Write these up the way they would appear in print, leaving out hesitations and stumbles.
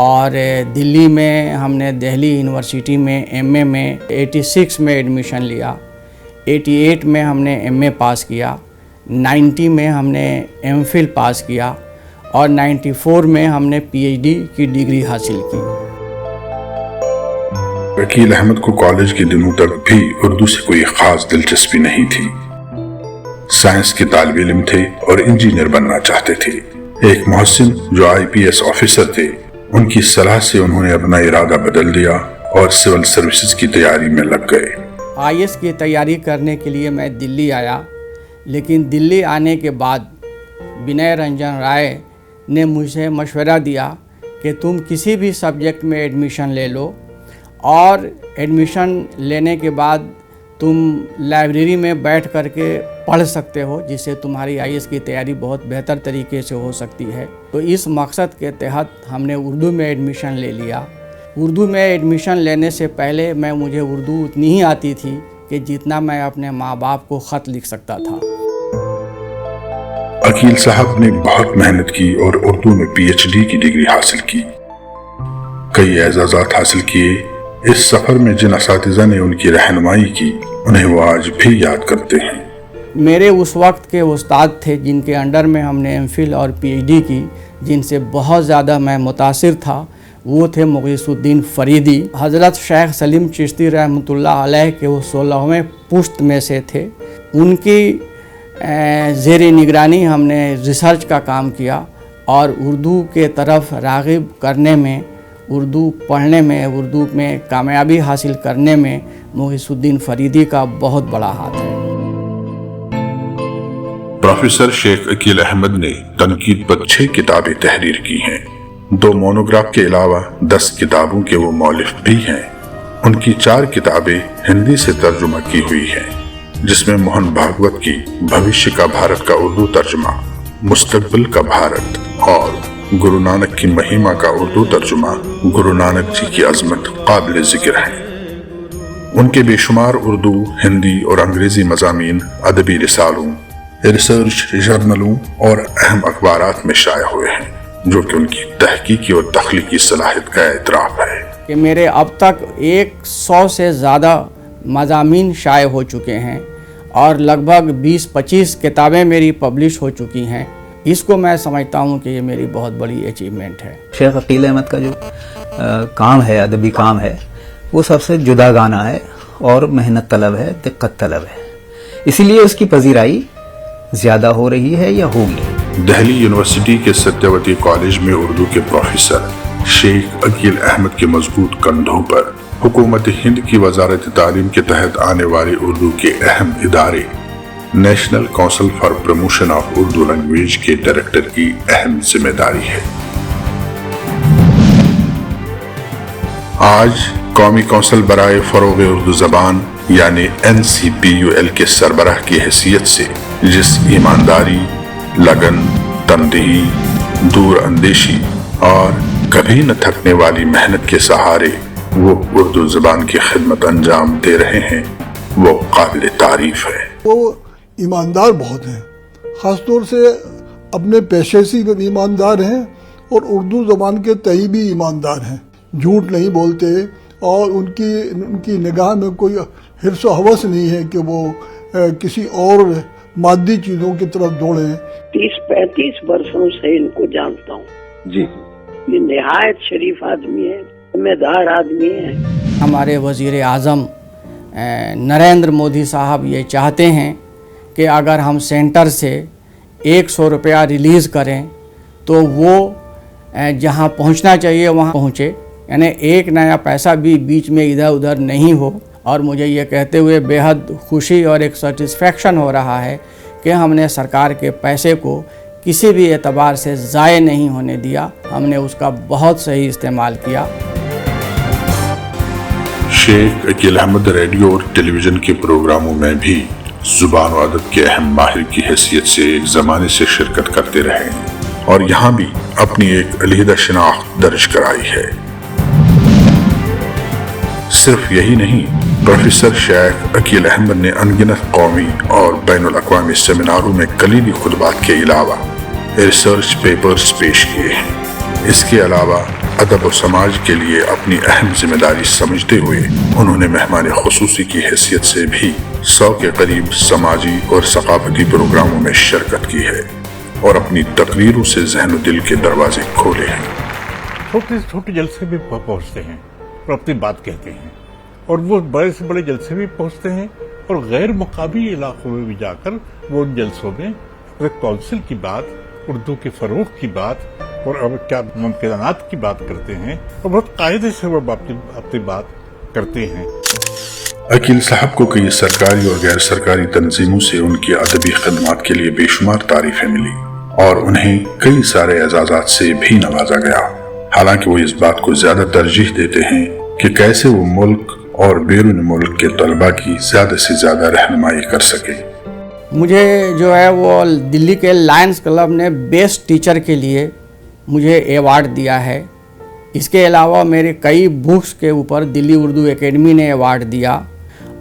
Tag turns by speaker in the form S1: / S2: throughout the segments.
S1: اور دلی میں ہم نے دہلی یونیورسٹی میں ایم اے میں 86 میں ایڈمیشن لیا، 88 میں ہم نے ایم اے پاس کیا، 90 میں ہم نے ایم فل پاس کیا اور 94 میں ہم نے پی ایچ ڈی کی ڈگری حاصل کی۔
S2: عقیل احمد کو کالج کے دنوں تک بھی اردو سے کوئی خاص دلچسپی نہیں تھی۔ سائنس کے طالب علم تھے اور انجینئر بننا چاہتے تھے۔ ایک محسن جو IPS آفیسر تھے، ان کی صلاح سے انہوں نے اپنا ارادہ بدل دیا اور سول سروسز کی تیاری میں لگ گئے۔
S1: IAS کی تیاری کرنے کے لیے میں دلی آیا، لیکن دلی آنے کے بعد بنائے رنجن رائے نے مجھے مشورہ دیا کہ تم کسی بھی سبجیکٹ میں ایڈمیشن لے لو، اور ایڈمیشن لینے کے بعد تم لائبریری میں بیٹھ کر کے پڑھ سکتے ہو، جس سے تمہاری IAS کی تیاری بہت بہتر طریقے سے ہو سکتی ہے۔ تو اس مقصد کے تحت ہم نے اردو میں ایڈمیشن لے لیا۔ اردو میں ایڈمیشن لینے سے پہلے مجھے اردو اتنی ہی آتی تھی کہ جتنا میں اپنے ماں باپ کو خط لکھ سکتا تھا۔
S2: عقیل صاحب نے بہت محنت کی اور اردو میں PhD کی ڈگری حاصل کی، کئی اعزازات حاصل کیے۔ اس سفر میں جن اساتذہ نے ان کی رہنمائی کی، انہیں وہ آج بھی یاد کرتے ہیں۔
S1: میرے اس وقت کے استاد تھے جن کے انڈر میں ہم نے ایم فل اور PhD کی، جن سے بہت زیادہ میں متاثر تھا، وہ تھے مغیث الدین فریدی۔ حضرت شیخ سلیم چشتی رحمۃ اللہ علیہ کے وہ 16ویں پشت میں سے تھے۔ ان کی زیر نگرانی ہم نے ریسرچ کا کام کیا اور اردو کے طرف راغب کرنے میں، اردو پڑھنے میں، اردو میں کامیابی حاصل کرنے میں مغیث الدین فریدی کا بہت بڑا ہاتھ ہے۔
S2: پروفیسر شیخ عقیل احمد نے تنقید پر 6 کتابیں تحریر کی ہیں۔ 2 مونوگراف کے علاوہ 10 کتابوں کے وہ مؤلف بھی ہیں۔ ان کی 4 کتابیں ہندی سے ترجمہ کی ہوئی ہیں، جس میں موہن بھاگوت کی بھوشیہ کا بھارت کا اردو ترجمہ، مستقبل کا بھارت اور گرو نانک کی مہیما کا اردو ترجمہ گرو نانک جی کی عظمت قابل ذکر ہیں۔ ان کے بے شمار اردو، ہندی اور انگریزی مضامین ادبی رسالوں، ریسرچ جرنلوں اور اہم اخبارات میں شائع ہوئے ہیں، جو کہ ان کی تحقیقی اور تخلیقی صلاحیت کا اعتراف ہے۔
S1: کہ میرے اب تک 100 سے زیادہ مضامین شائع ہو چکے ہیں اور لگ بھگ 20-25 کتابیں میری پبلش ہو چکی ہیں۔ اس کو میں سمجھتا ہوں کہ یہ میری بہت بڑی اچیومنٹ ہے۔
S3: شیخ عقیل احمد کا جو کام ہے، ادبی کام ہے، وہ سب سے جدا گانہ ہے اور محنت طلب ہے، دقت طلب ہے، اسی لیے اس کی پذیرائی زیادہ ہو رہی ہے یا ہوگی۔
S2: دہلی یونیورسٹی کے ستیوتی کالج میں اردو کے پروفیسر شیخ عقیل احمد کے مضبوط کندھوں پر حکومت ہند کی وزارت تعلیم کے تحت آنے والے اردو کے اہم ادارے national council for promotion of Urdu language کے ڈائریکٹر کی اہم ذمہ داری ہے۔ آج قومی کونسل برائے فروغ اردو زبان یعنی NCPUL کے سربراہ کی حیثیت سے جس ایمانداری، لگن، تندہی، دور اندیشی اور کبھی نہ تھکنے والی محنت کے سہارے وہ اردو زبان کی خدمت انجام دے رہے ہیں، وہ قابل تعریف ہے۔
S4: وہ ایماندار بہت ہیں، خاص طور سے اپنے پیشے سے بھی ایماندار ہیں اور اردو زبان کے تئیں بھی ایماندار ہیں، جھوٹ نہیں بولتے اور ان کی نگاہ میں کوئی حرص و ہوس نہیں ہے کہ وہ کسی اور مادی چیزوں کی طرف دوڑیں۔
S5: 30-35 برسوں سے ان کو جانتا ہوں جی، یہ نہایت شریف آدمی ہے، ذمہ دار آدمی ہے۔
S1: ہمارے وزیر اعظم نریندر مودی صاحب یہ چاہتے ہیں کہ اگر ہم سینٹر سے 100 روپیہ ریلیز کریں تو وہ جہاں پہنچنا چاہیے وہاں پہنچے، یعنی ایک نیا پیسہ بھی بیچ میں ادھر ادھر نہیں ہو۔ اور مجھے یہ کہتے ہوئے بے حد خوشی اور ایک سیٹسفیکشن ہو رہا ہے کہ ہم نے سرکار کے پیسے کو کسی بھی اعتبار سے ضائع نہیں ہونے دیا، ہم نے اس کا بہت صحیح استعمال کیا۔
S2: شیخ عقیل احمد ریڈیو اور ٹیلی ویژن کے پروگراموں میں بھی زبان و ادب کے اہم ماہر کی حیثیت سے ایک زمانے سے شرکت کرتے رہے ہیں اور یہاں بھی اپنی ایک علیحدہ شناخت درج کرائی ہے۔ صرف یہی نہیں، پروفیسر شیخ عقیل احمد نے انگنت قومی اور بین الاقوامی سیمیناروں میں کلیدی خطبات کے علاوہ ریسرچ پیپرز پیش کیے ہیں۔ اس کے علاوہ ادب و سماج کے لیے اپنی اہم ذمہ داری سمجھتے ہوئے انہوں نے مہمان خصوصی کی حیثیت سے بھی 100 کے قریب سماجی اور ثقافتی پروگراموں میں شرکت کی ہے اور اپنی تقریروں سے ذہن و دل کے دروازے کھولے ہیں۔
S6: چھوٹے سے چھوٹے جلسے میں پہنچتے ہیں اور اپنی بات کہتے ہیں، اور وہ بڑے سے بڑے جلسے میں پہنچتے ہیں، اور غیر مقامی علاقوں میں بھی جا کر وہ ان جلسوں میں کونسل کی بات، اردو کے فروغ کی بات اور کیا ممکنات کی بات کرتے ہیں، اور بہت قاعدے سے وہ اپنی بات کرتے ہیں۔
S2: عقیل صاحب کو کئی سرکاری اور غیر سرکاری تنظیموں سے ان کی ادبی خدمات کے لیے بے شمار تعریفیں ملی اور انہیں کئی سارے اعزازات سے بھی نوازا گیا، حالانکہ وہ اس بات کو زیادہ ترجیح دیتے ہیں کہ کیسے وہ ملک اور بیرون ملک کے طلباء کی زیادہ سے زیادہ رہنمائی کر سکے۔
S1: مجھے جو ہے وہ دلی کے لائنز کلب نے بیسٹ ٹیچر کے لیے مجھے ایوارڈ دیا ہے۔ اس کے علاوہ میرے کئی بکس کے اوپر دلی اردو اکیڈمی نے ایوارڈ دیا،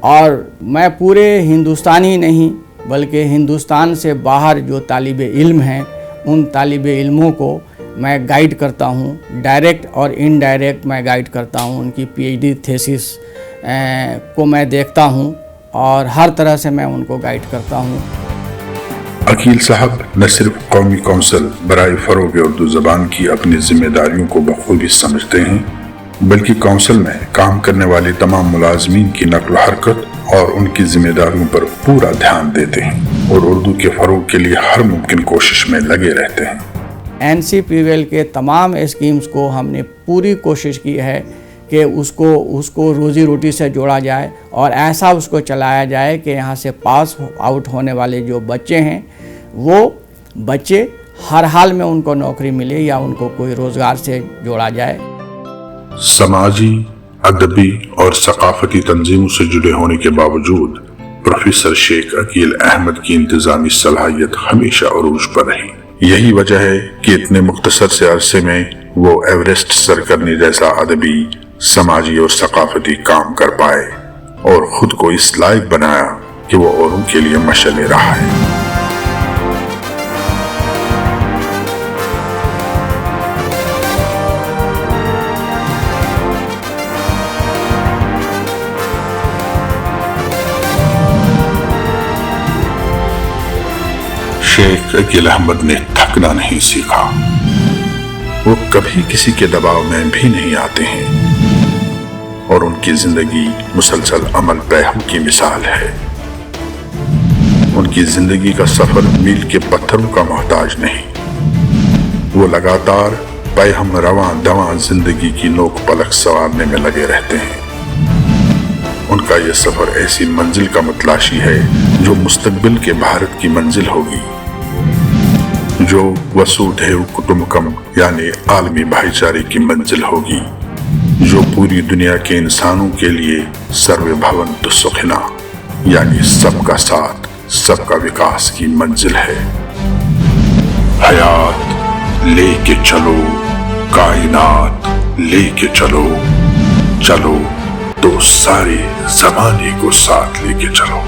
S1: اور میں پورے ہندوستان ہی نہیں بلکہ ہندوستان سے باہر جو طالب علم ہیں ان طالب علموں کو میں گائیڈ کرتا ہوں، ڈائریکٹ اور انڈائریکٹ میں گائیڈ کرتا ہوں۔ ان کی پی ایچ ڈی تھیسس کو میں دیکھتا ہوں اور ہر طرح سے میں ان کو گائیڈ کرتا ہوں۔
S2: عقیل صاحب نہ صرف قومی کونسل برائے فروغ اردو زبان کی اپنی ذمہ داریوں کو بخوبی سمجھتے ہیں، بلکہ کونسل میں کام کرنے والے تمام ملازمین کی نقل و حرکت اور ان کی ذمہ داریوں پر پورا دھیان دیتے ہیں اور اردو کے فروغ کے لیے ہر ممکن کوشش میں لگے رہتے ہیں۔
S1: NCPVL کے تمام اسکیمز کو ہم نے پوری کوشش کی ہے کہ اس کو روزی روٹی سے جوڑا جائے اور ایسا اس کو چلایا جائے کہ یہاں سے پاس آؤٹ ہونے والے جو بچے ہیں وہ بچے ہر حال میں ان کو نوکری ملے یا ان کو کوئی روزگار سے جوڑا جائے۔
S2: سماجی، ادبی اور ثقافتی تنظیموں سے جڑے ہونے کے باوجود پروفیسر شیخ عقیل احمد کی انتظامی صلاحیت ہمیشہ عروج پر رہی۔ یہی وجہ ہے کہ اتنے مختصر سے عرصے میں وہ ایوریسٹ سر کرنے جیسا ادبی، سماجی اور ثقافتی کام کر پائے اور خود کو اس لائق بنایا کہ وہ اوروں کے لیے مشعل راہ ہے۔ شیخ عقیل احمد نے تھکنا نہیں سیکھا، وہ کبھی کسی کے دباؤ میں بھی نہیں آتے ہیں اور ان کی زندگی مسلسل عمل پیہم کی مثال ہے۔ ان کی زندگی کا سفر میل کے پتھروں کا محتاج نہیں، وہ لگاتار پیہم رواں دواں زندگی کی نوک پلک سنوارنے میں لگے رہتے ہیں۔ ان کا یہ سفر ایسی منزل کا متلاشی ہے جو مستقبل کے بھارت کی منزل ہوگی، جو وسودھیو کٹمبکم یعنی عالمی بھائی چارے کی منزل ہوگی، جو پوری دنیا کے انسانوں کے لیے سروے بھونتو سکھنا یعنی سب کا ساتھ سب کا وکاس کی منزل ہے۔ حیات لے کے چلو، کائنات لے کے چلو، چلو تو سارے زمانے کو ساتھ لے کے چلو۔